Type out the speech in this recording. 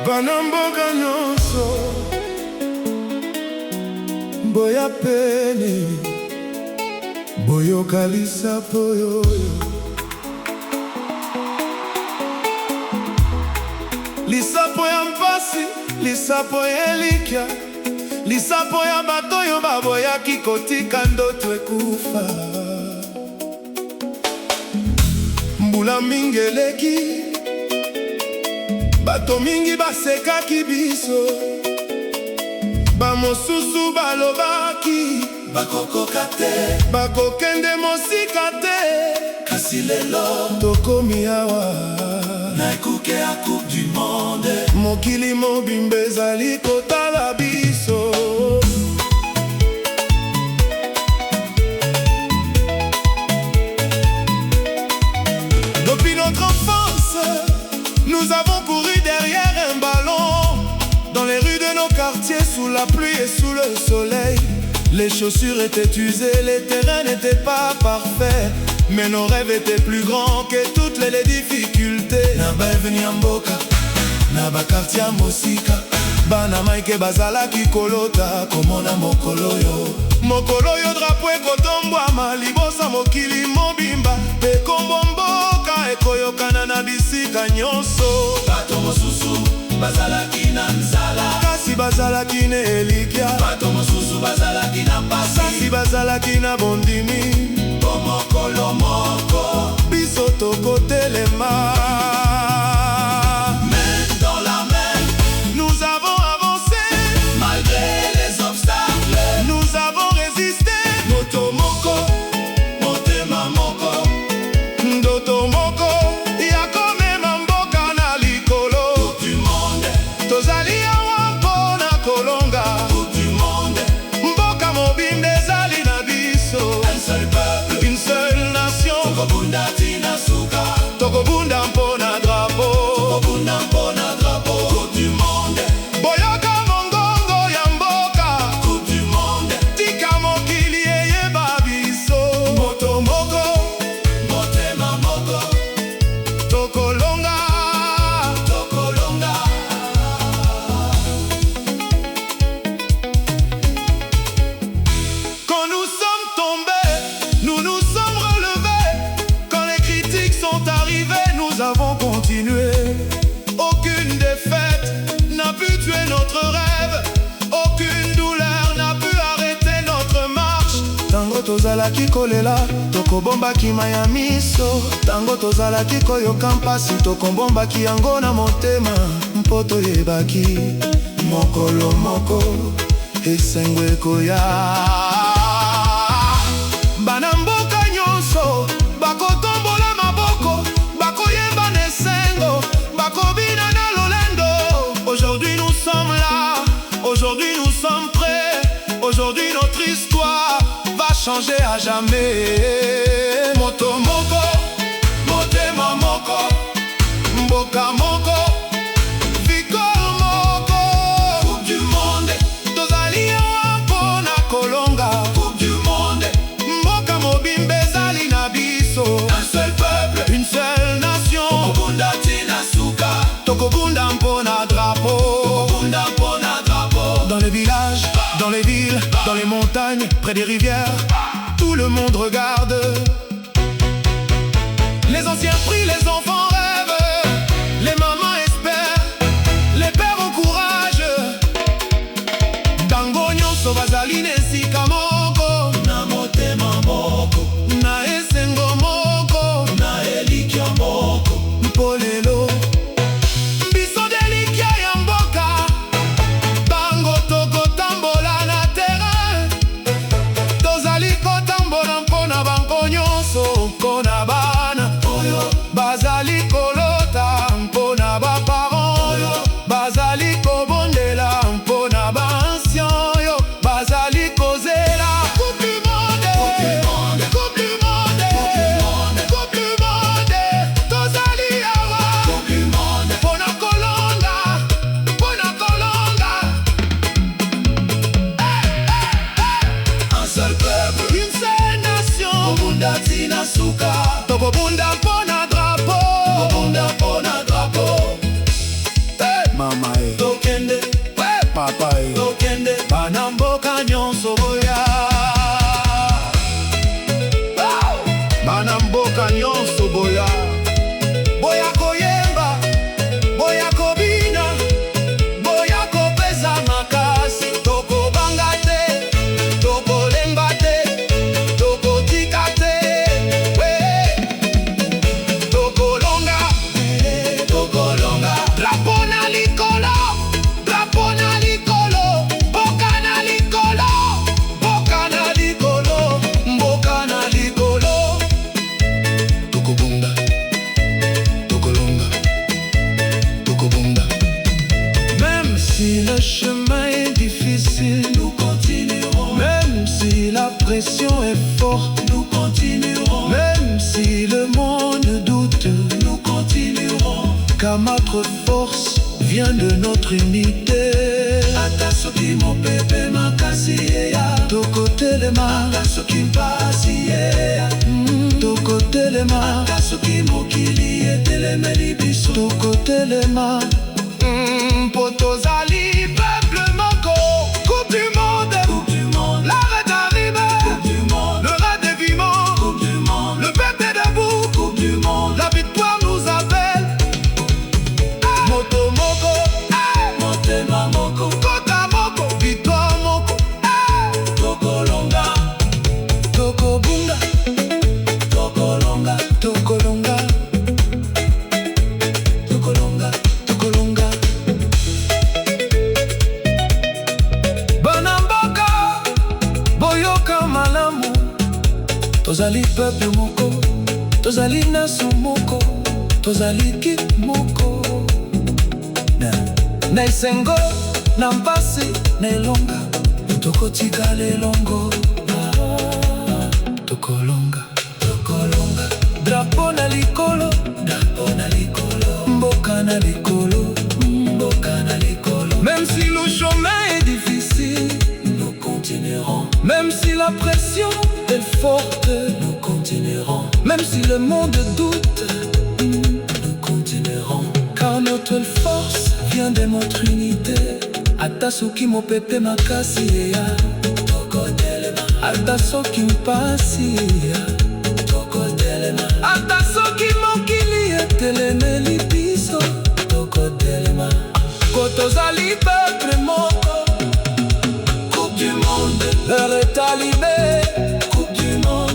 Bana mboka nyonso boya pene boyoka lisapo yoyo. Lisapo ya mpasi, lisapo ya elikya, lisapo ya bato oyo baboyaki kotika ndoto ekufa. Mbula mingi eleki, bato mingi basekaki biso, bamosusu balobaki bakokoka te, bakokende mosika te. Kasi lelo tokomi awa na ekuke ya Coupe du Monde, mokili mobimba ezali kotala biso. Depuis notre enfance, nous avons couru derrière un ballon, dans les rues de nos quartiers, sous la pluie et sous le soleil. Les chaussures étaient usées, les terrains n'étaient pas parfaits, mais nos rêves étaient plus grands que toutes les difficultés. Naba eveni mboka, naba quartier mosika, bana maike bazalaki kolota komona mokolo yo drapeau ekotombwama libosa mokili mobimba, pe kombo mboka ekoyokana na bisika nyonso. Bato mosusu bazalaki na nzala, kasi bazalaki na elikya, bato mosusu bazalaki na pasi, kasi bazalaki na bondimi. Mokolo moko biso tokotelema, main dans la main, nous avons avancé malgré les obstacles, nous avons résisté. Moto moko, motema moko, ndoto moko ya komema mboka na likolo. Coupe du Monde, tozali awa mpona kolonga. Coupe du Monde, mboka mobimba ezali na biso. Un seul peuple, une seule nation. Tokobunda tina suka, tokobunda mpona drapeau, tokobunda mpona drapeau. Coupe du Monde, boyoka mongongo ya mboka. Coupe du Monde, tika mokili eyeba biso. Moto moko, motema moko, tokolonga, tokolonga. Quand nous sommes tombés, nous nous sommes relevés. Quand les critiques sont arrivées, nous avons continué. Aucune défaite n'a pu tuer notre rêve, aucune douleur n'a pu arrêter notre marche. Tango tozalaki kolela, tokobombaki maya miso. Tango tozalaki koyoka mpasi, tokobombaki yango na motema. Mpo toyebaki mokolo moko esengo ekoya. Bana mboka nyonso bakotombola maboko, bakoyemba na esengo, bakobina na lolendo. Aujourd'hui nous sommes là, aujourd'hui nous sommes prêts, aujourd'hui notre histoire va changer à jamais. Moto moko, motema moko, mboka moko, victoire moko. Coupe du Monde, tozali awa mpona kolonga. Coupe du Monde, mboka mobimba ezali na biso. Un seul peuple, une seule nation. Tokobunda tina suka, tokobunda mpona drapeau, tokobunda mpona drapeau. Dans les villages, dans les villes, dans les montagnes, près des rivières, tout le monde regarde. Les anciens prient, les enfants rêvent, les mamans espèrent, les pères encouragent. Tango nyonso bazali na esika moko, na motema moko, na esengo moko, na elikya moko. Mpo lelo biso delikya ya mboka, tango tokotambola na terrain, tozali kotambola mpona bango Tokobunda tina suka, tokobunda pona drapo, tokobunda pona drapo. Mama tokende, papa tokende, bana mboka nyonso boya. Bana mboka nyonso boya. Boya koyemba, boya kobina, boya kopesa makasi. Tokobanga te, tokolemba te, tokotika te. Tokolonga, tokolonga. Drapo na likolo, drapo na likolo, boka na likolo, boka na likolo, mboka na likolo. Tokobunda, tokolonga, tokobunda. Même si le chemin est difficile, nous continuerons. Même si la pression est forte, nous continuerons. Même si le monde doute, nous continuerons. Car notre force vient de notre unité. Ata soki mopepe makasi ya tokotelema, ata soki mpasi ya tokotelema, ata soki mokili etelemeli biso tokotelema. Po tozali peuple moko, coupe du monde, coupe du monde. L'arrêt arrive, coupe du monde. Le rat des vivants, coupe du monde. Le peuple est debout, coupe du monde. La victoire nous appelle. Moto moko, motema moko, kota moko, victoire moko. Tokolonga, tokobunda, tokolonga, tokolonga, tokolonga, tokolonga. Bana mboka, boyoka malamu. Tozali peuple moko, tozali nation moko, tozali kit moko. Na esengo, na mpasi, na elonga, tokotika lelongo. Tokolonga, tokolonga. Drapo na likolo, drapo na likolo, mboka na likolo, mboka na likolo. Même si le chemin est difficile, nous continuerons. Même si la pression est forte, nous continuerons. Même si le monde doute, nous continuerons. Car notre force vient de notre unité. Ata soki mopepe makasi ya tokotelema, ata soki mpasi ya tokotelema, ata soki mokili etelemeli biso tokotelema. Kotozali peuple moko, coupe du monde. L'heure est à